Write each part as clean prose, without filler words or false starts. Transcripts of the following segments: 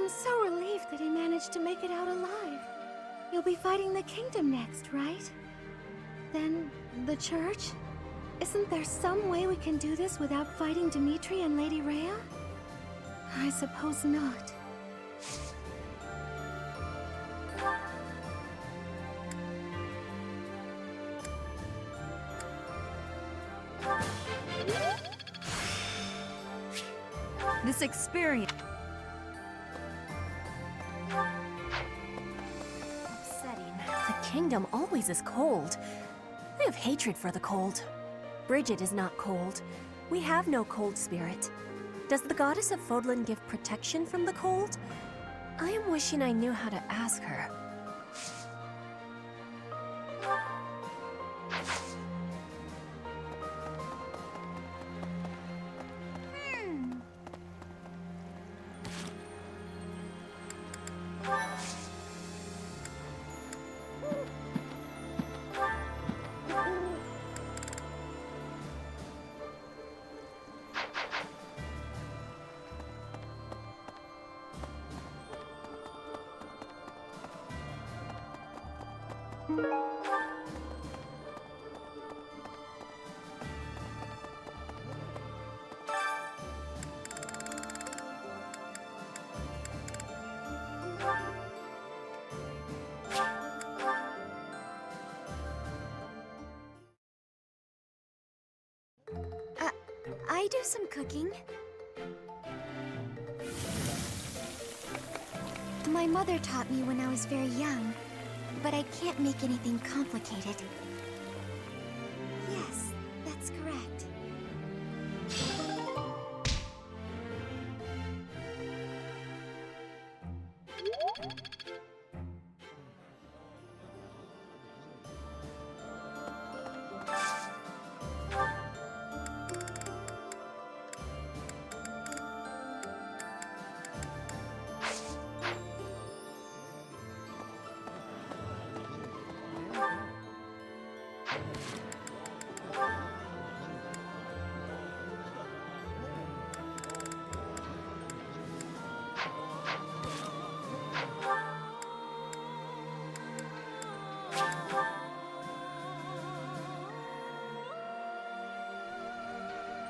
I'm so relieved that he managed to make it out alive. You'll be fighting the kingdom next, right? Then, the church? Isn't there some way we can do this without fighting Dimitri and Lady Rhea? I suppose not. This experience... Upsetting. The kingdom always is cold. I have hatred for the cold. Bridget is not cold. We have no cold spirit. Does the goddess of Fodlan give protection from the cold? I am wishing I knew how to ask her. I do some cooking. My mother taught me when I was very young, but I can't make anything complicated. Yes, that's correct.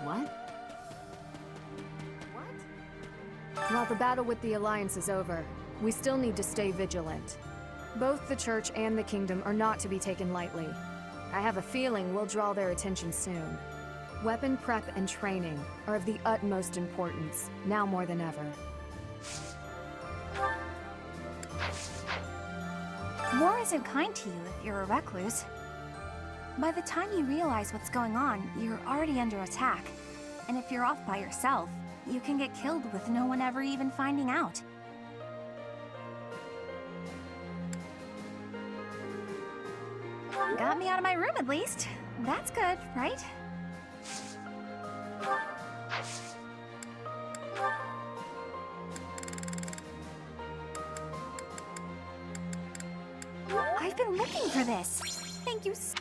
What? While the battle with the Alliance is over, we still need to stay vigilant. Both the Church and the Kingdom are not to be taken lightly. I have a feeling we'll draw their attention soon. Weapon prep and training are of the utmost importance, now more than ever. War isn't kind to you if you're a recluse. By the time you realize what's going on, you're already under attack. And if you're off by yourself, you can get killed with no one ever even finding out. Got me out of my room at least. That's good, right? I've been looking for this. Thank you so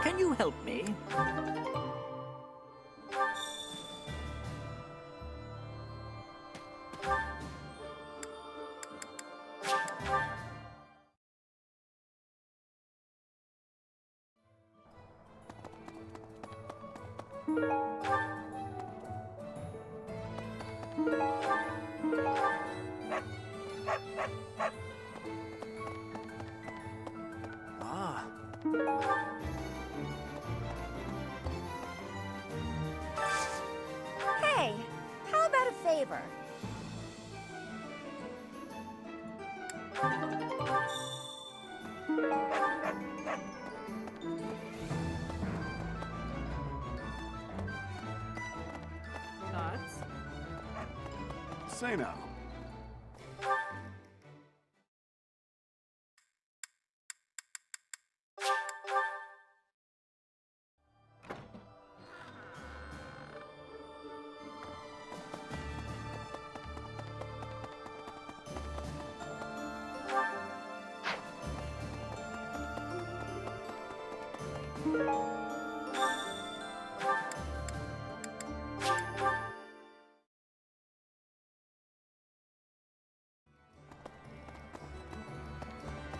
Can you help me? Ah. Hey, how about a favor? Thoughts? Say now.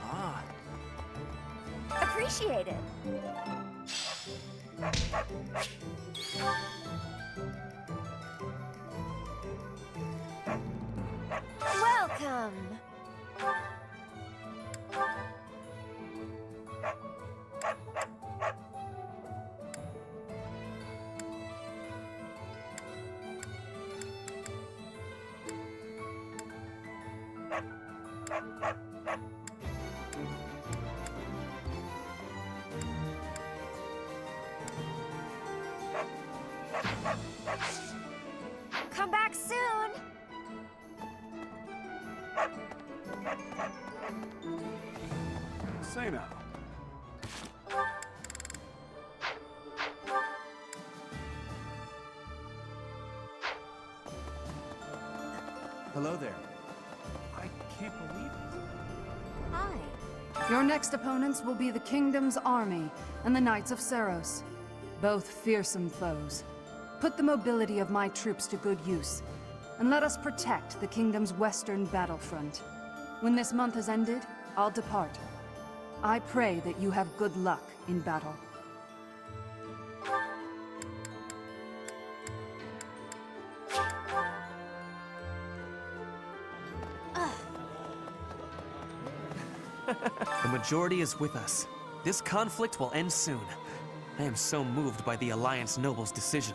Ah, Appreciate it. Welcome! Come back soon. Say now. Hello there. I can't believe it. Hi. Your next opponents will be the Kingdom's army and the Knights of Saros. Both fearsome foes. Put the mobility of my troops to good use, and let us protect the Kingdom's western battlefront. When this month has ended, I'll depart. I pray that you have good luck in battle. The majority is with us. This conflict will end soon. I am so moved by the Alliance Noble's decision.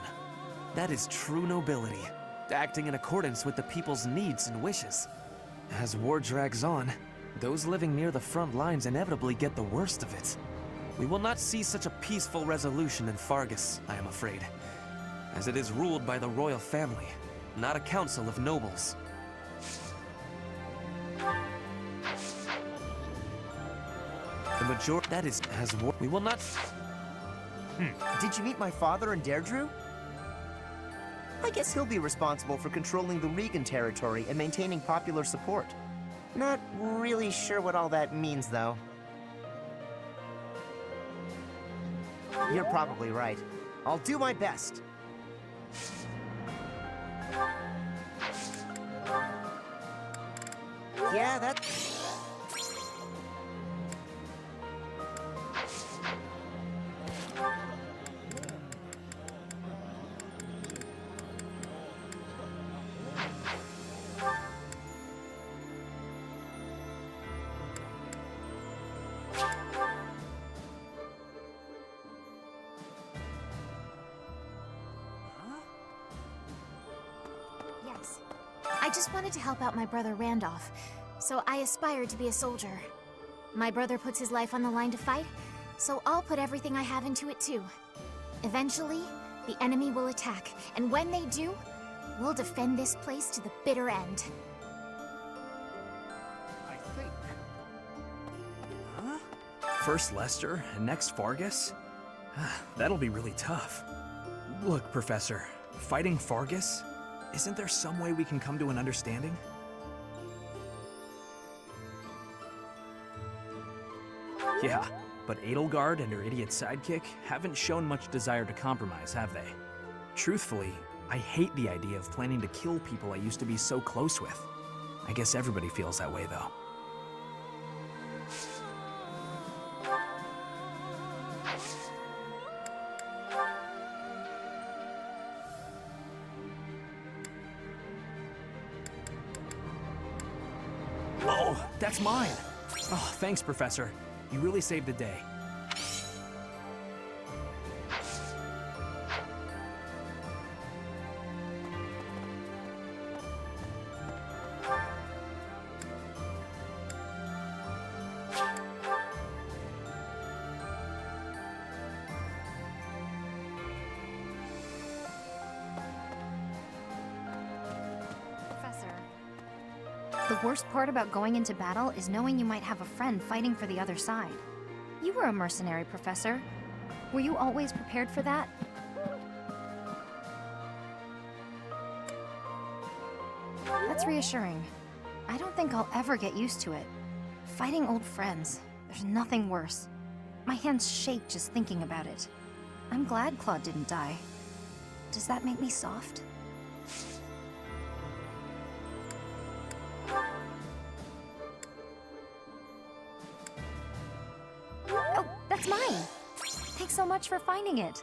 That is true nobility, acting in accordance with the people's needs and wishes. As war drags on, those living near the front lines inevitably get the worst of it. We will not see such a peaceful resolution in Fargus, I am afraid, as it is ruled by the royal family, not a council of nobles. The majority that is as war. We will not. Did you meet my father in Deirdre? I guess he'll be responsible for controlling the Regan territory and maintaining popular support. Not really sure what all that means, though. You're probably right. I'll do my best. Yeah, that... Yes. I just wanted to help out my brother Randolph, so I aspired to be a soldier. My brother puts his life on the line to fight, so I'll put everything I have into it too. Eventually, the enemy will attack, and when they do, we'll defend this place to the bitter end. I think. Huh? First Lester, and next Fargus? That'll be really tough. Look, Professor, fighting Fargus? Isn't there some way we can come to an understanding? Yeah, but Edelgard and her idiot sidekick haven't shown much desire to compromise, have they? Truthfully, I hate the idea of planning to kill people I used to be so close with. I guess everybody feels that way, though. Whoa, that's mine! Oh, thanks, Professor. You really saved the day. Professor, the worst part about going into battle is knowing you might have a friend fighting for the other side. You were a mercenary, Professor. Were you always prepared for that? That's reassuring. I don't think I'll ever get used to it. Fighting old friends, there's nothing worse. My hands shake just thinking about it. I'm glad Claude didn't die. Does that make me soft? Oh, that's mine! Thanks so much for finding it.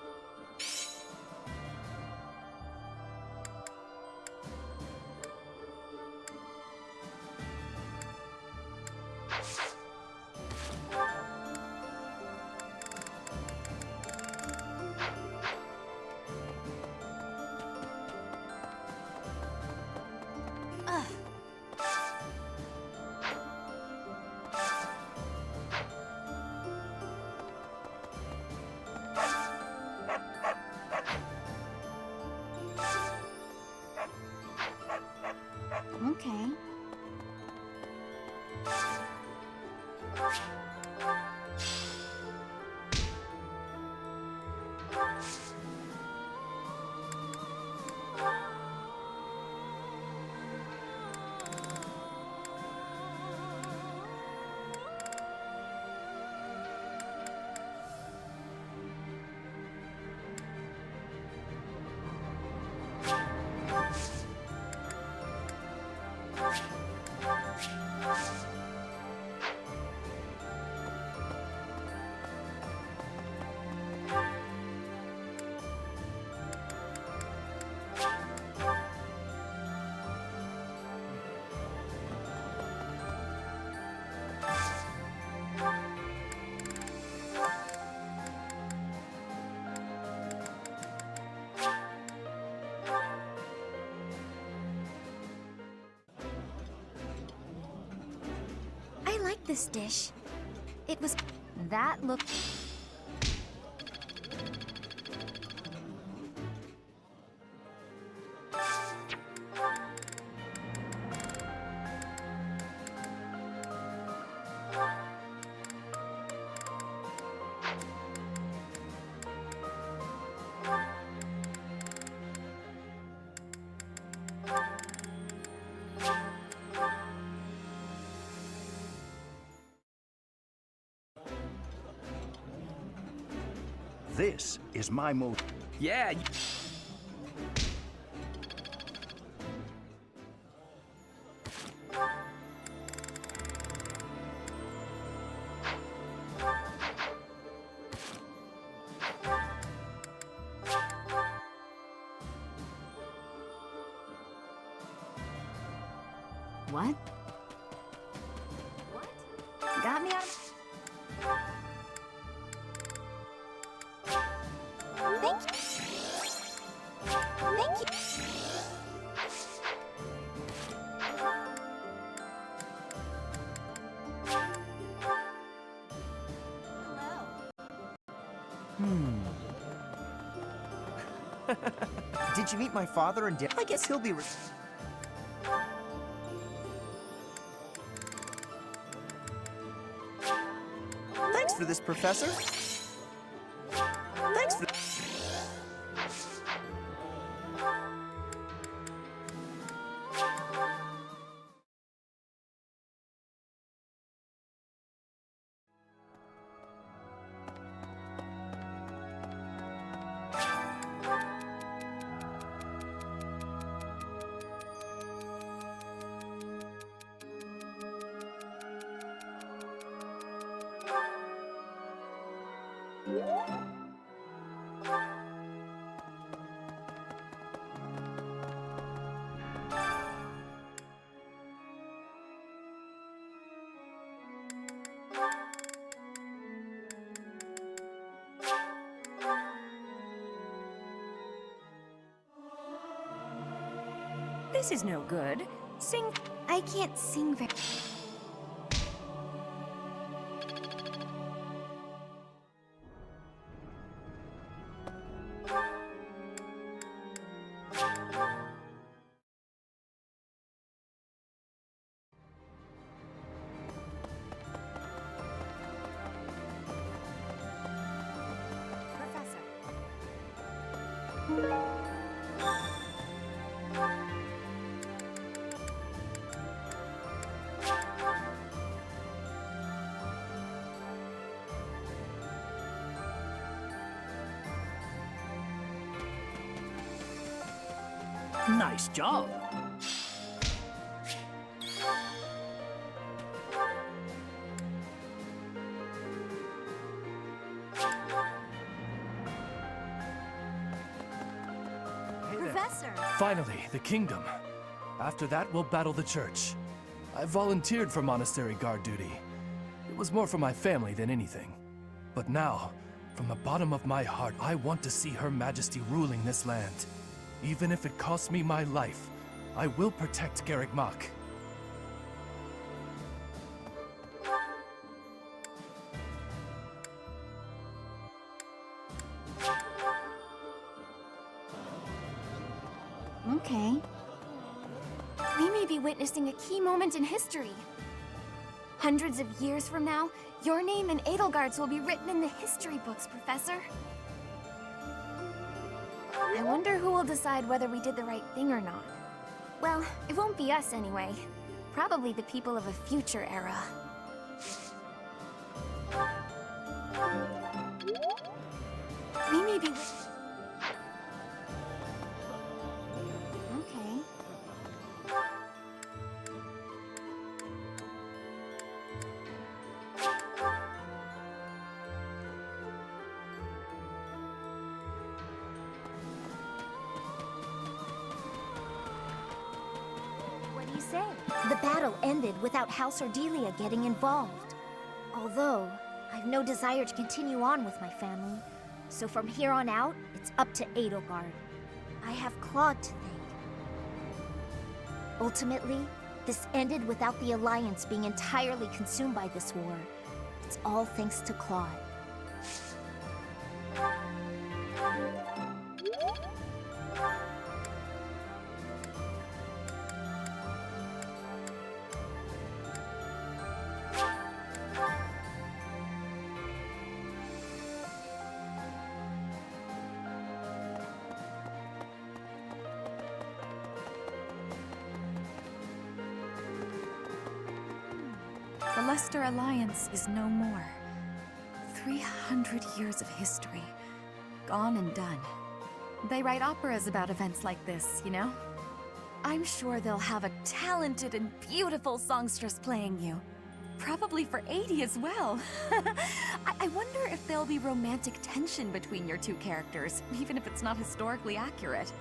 Okay. I like this dish. It was... That look... This is my mode. Yeah, What? Got me out of... Thank you. Thank you. Did you meet my father and I guess he'll be Thanks for this, Professor. Thanks for... This is no good. Sing. I can't sing very... Professor. Nice job. Professor! Finally, the kingdom. After that, we'll battle the church. I volunteered for monastery guard duty. It was more for my family than anything. But now, from the bottom of my heart, I want to see Her Majesty ruling this land. Even if it costs me my life, I will protect Garrick Mach. Okay. We may be witnessing a key moment in history. Hundreds of years from now, your name and Edelgard's will be written in the history books, Professor. I wonder who will decide whether we did the right thing or not. Well, it won't be us anyway. Probably the people of a future era. We may be... Okay. What do you say? The battle ended without House Ordelia getting involved. Although, I've no desire to continue on with my family. So from here on out, it's up to Edelgard. I have Claude to thank. Ultimately, this ended without the Alliance being entirely consumed by this war. It's all thanks to Claude. The Leicester Alliance is no more. 300 years of history. Gone and done. They write operas about events like this, you know? I'm sure they'll have a talented and beautiful songstress playing you. Probably for 80 as well. I wonder if there'll be romantic tension between your two characters, even if it's not historically accurate.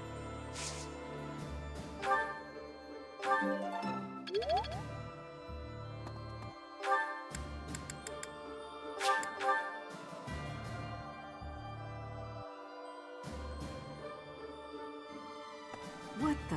What the?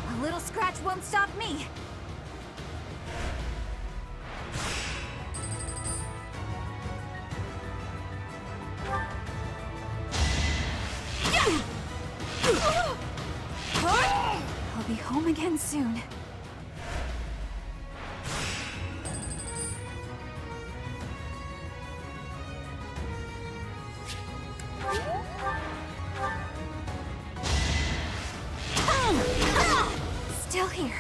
A little scratch won't stop me. I'll be home again soon. Still here.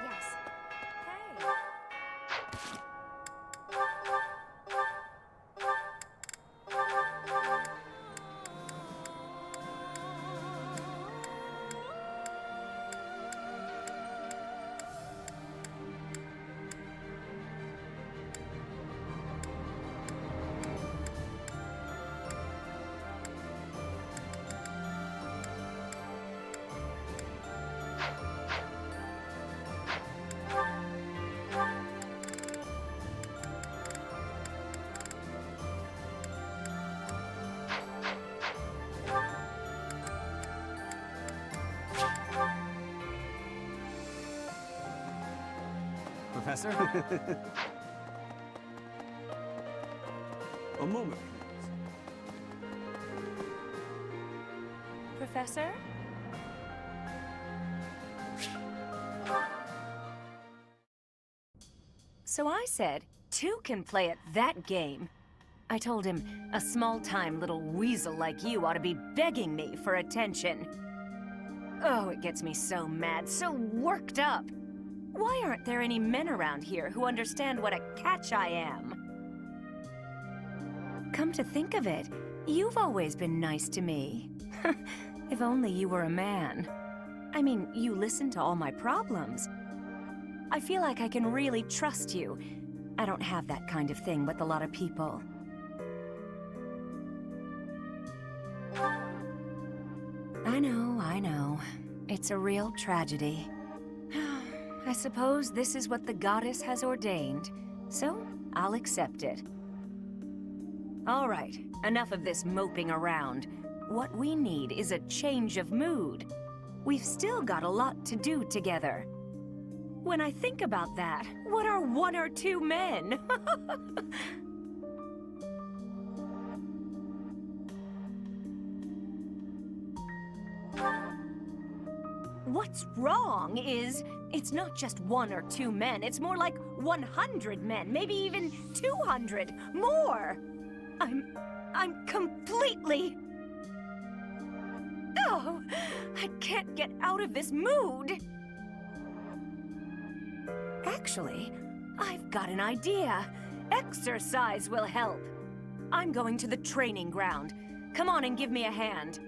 Yes. Hey. Professor? A moment, please. Professor? So I said, two can play at that game. I told him a small-time little weasel like you ought to be begging me for attention. Oh, it gets me so mad, so worked up. Why aren't there any men around here who understand what a catch I am? Come to think of it, you've always been nice to me. If only you were a man. I mean, you listen to all my problems. I feel like I can really trust you. I don't have that kind of thing with a lot of people. I know. It's a real tragedy. I suppose this is what the goddess has ordained, so I'll accept it. All right, enough of this moping around. What we need is a change of mood. We've still got a lot to do together. When I think about that, what are one or two men? What's wrong is, it's not just one or two men, it's more like 100 men, maybe even 200, more! I'm completely... Oh, I can't get out of this mood! Actually, I've got an idea. Exercise will help. I'm going to the training ground. Come on and give me a hand.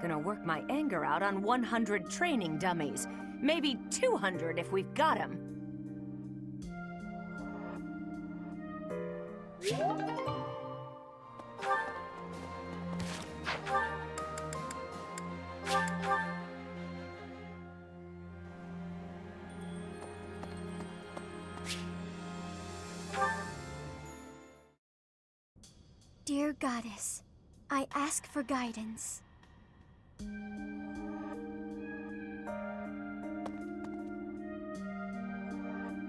Gonna work my anger out on 100 training dummies. Maybe 200 if we've got 'em. Dear Goddess, I ask for guidance.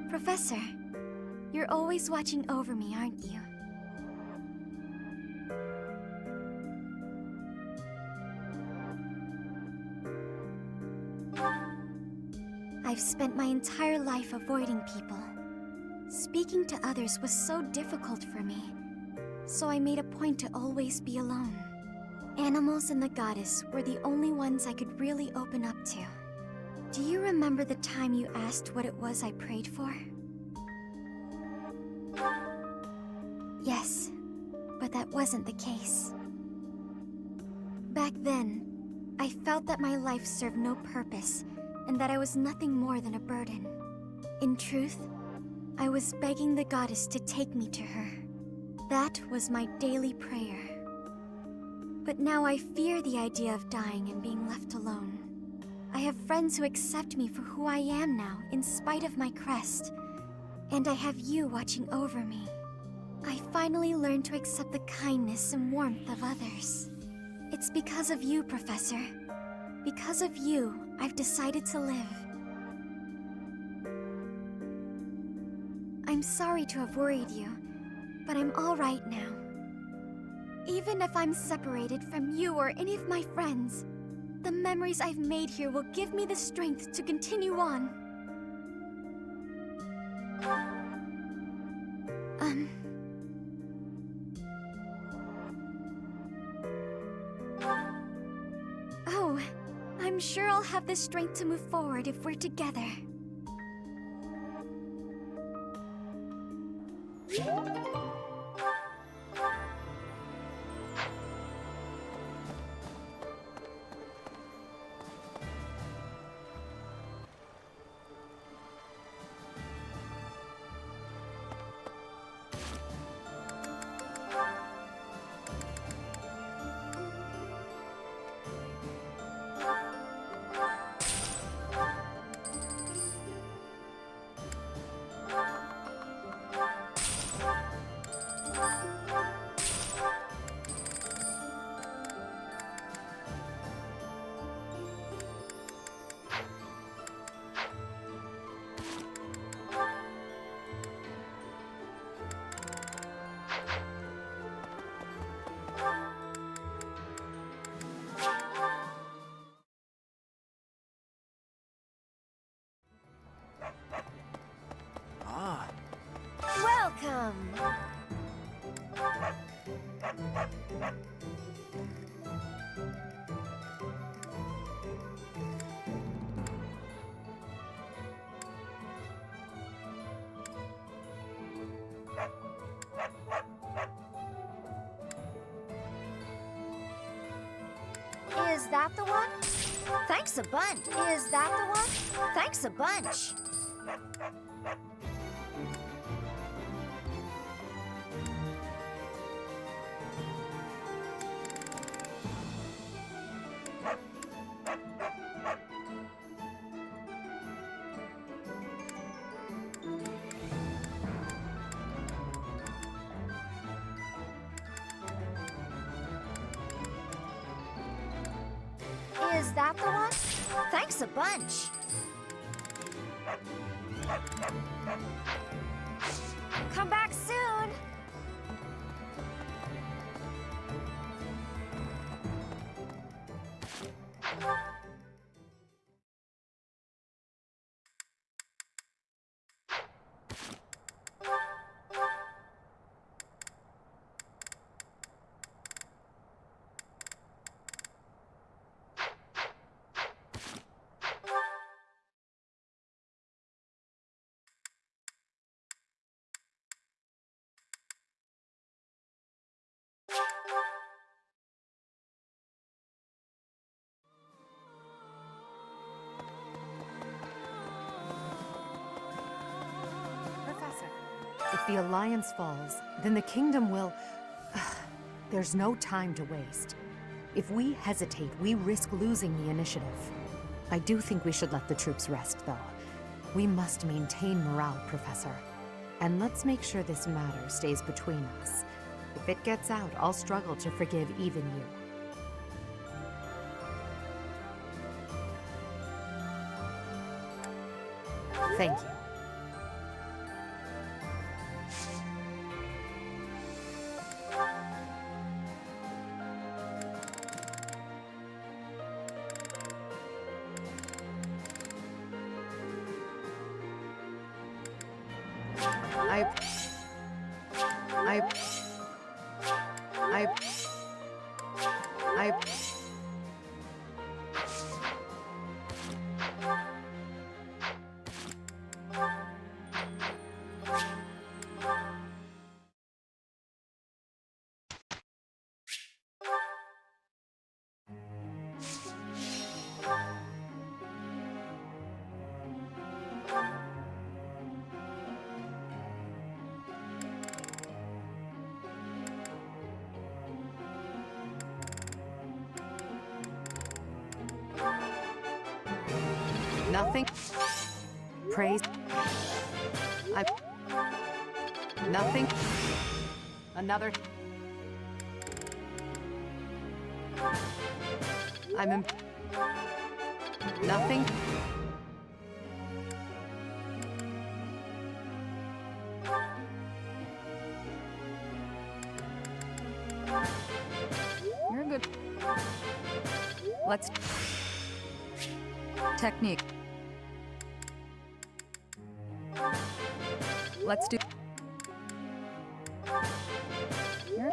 Professor, you're always watching over me, aren't you? I've spent my entire life avoiding people. Speaking to others was so difficult for me, so I made a point to always be alone. Animals and the goddess were the only ones I could really open up to. Do you remember the time you asked what it was I prayed for? Yes, but that wasn't the case. Back then, I felt that my life served no purpose and that I was nothing more than a burden. In truth, I was begging the goddess to take me to her. That was my daily prayer. But now I fear the idea of dying and being left alone. I have friends who accept me for who I am now, in spite of my crest. And I have you watching over me. I finally learned to accept the kindness and warmth of others. It's because of you, Professor. Because of you, I've decided to live. I'm sorry to have worried you, but I'm all right now. Even if I'm separated from you or any of my friends, The memories I've made here will give me the strength to continue on. Oh, I'm sure I'll have the strength to move forward if we're together. Ah, Welcome! Is that the one? Thanks a bunch. Is that the one? Thanks a bunch. Is that the one? Thanks a bunch. Come back soon. Professor, if the Alliance falls, then the Kingdom will... There's no time to waste. If we hesitate, we risk losing the initiative. I do think we should let the troops rest, though. We must maintain morale, Professor. And let's make sure this matter stays between us. If it gets out, I'll struggle to forgive even you. Thank you. Nothing. Praise. Nothing. Another. Nothing. You're good. Let's... technique. Let's do... You're...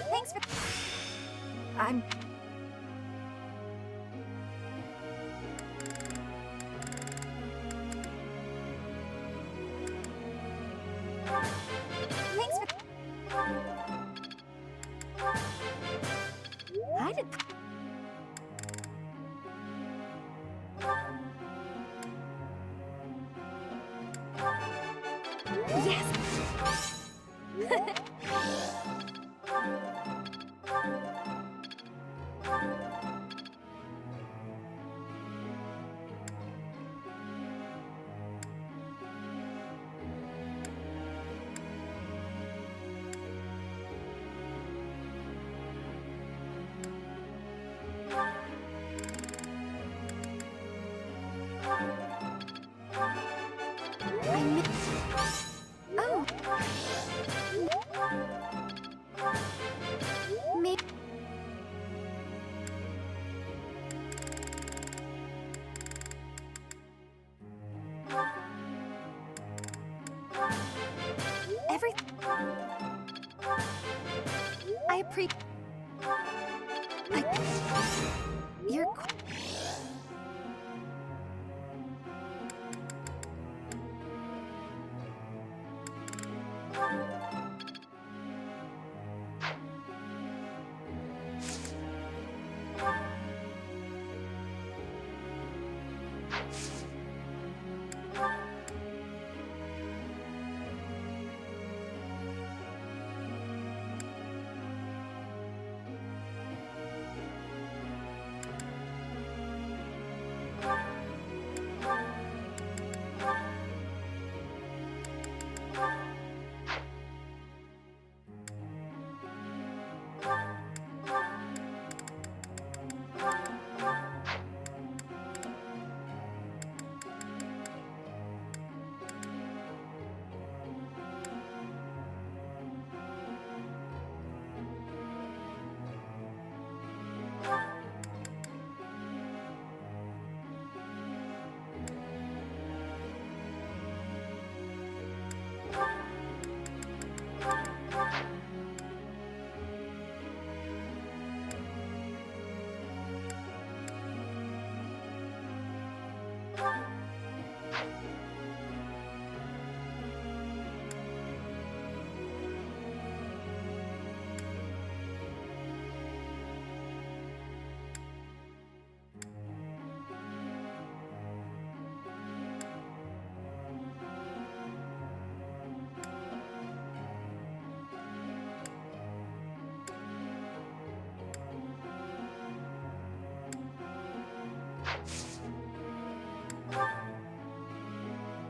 Thanks for... I'm... Thanks for... I did. Yes! Oh! Maybe... Every... I appreciate... You're...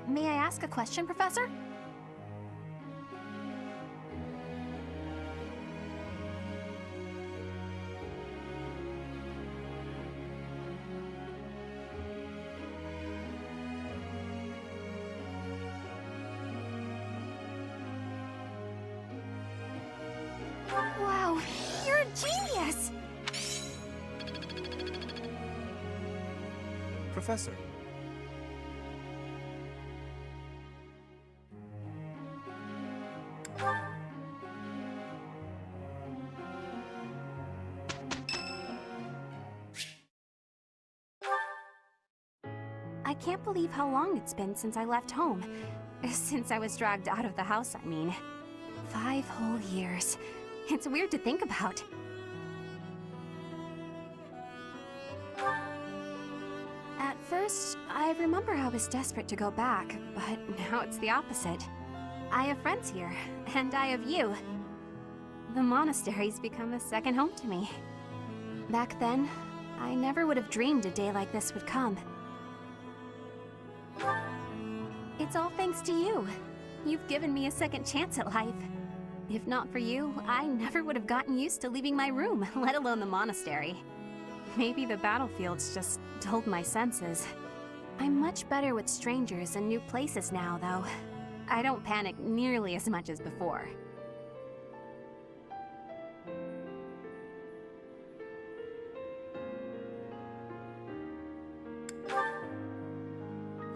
May I ask a question, Professor? Wow, you're a genius! Professor, I can't believe how long it's been since I left home. Since I was dragged out of the house, I mean. 5 whole years. It's weird to think about. At first, I remember I was desperate to go back, but now it's the opposite. I have friends here, and I have you. The monastery's become a second home to me. Back then, I never would have dreamed a day like this would come. It's all thanks to you. You've given me a second chance at life. If not for you, I never would have gotten used to leaving my room, let alone the monastery. Maybe the battlefields just dulled my senses. I'm much better with strangers and new places now, though. I don't panic nearly as much as before.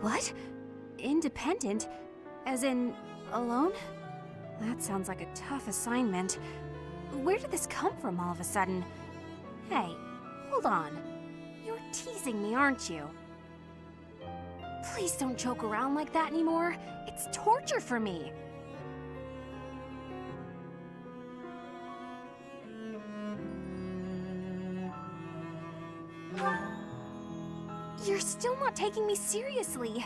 What? Independent? As in, alone? That sounds like a tough assignment. Where did this come from all of a sudden? Hey, hold on. You're teasing me, aren't you? Please don't joke around like that anymore. It's torture for me. You're still not taking me seriously.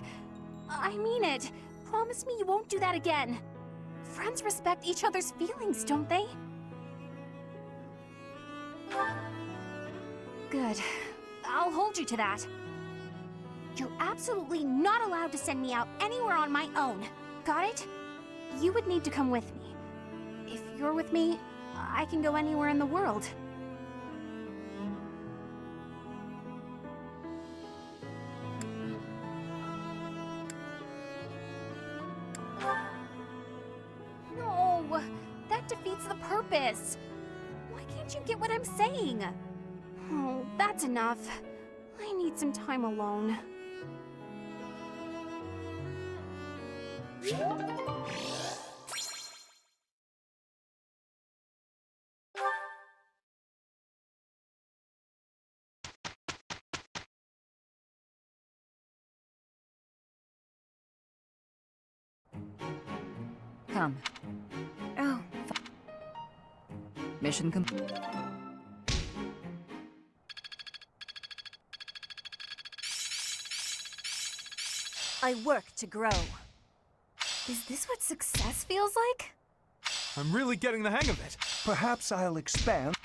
I mean it. Promise me you won't do that again. Friends respect each other's feelings, don't they? Good. I'll hold you to that. You're absolutely not allowed to send me out anywhere on my own. Got it? You would need to come with me. If you're with me, I can go anywhere in the world. No, that defeats the purpose. Why can't you get what I'm saying? Oh, that's enough. I need some time alone. Come. Oh, Mission complete. I work to grow. is this what success feels like? I'm really getting the hang of it. Perhaps I'll expand.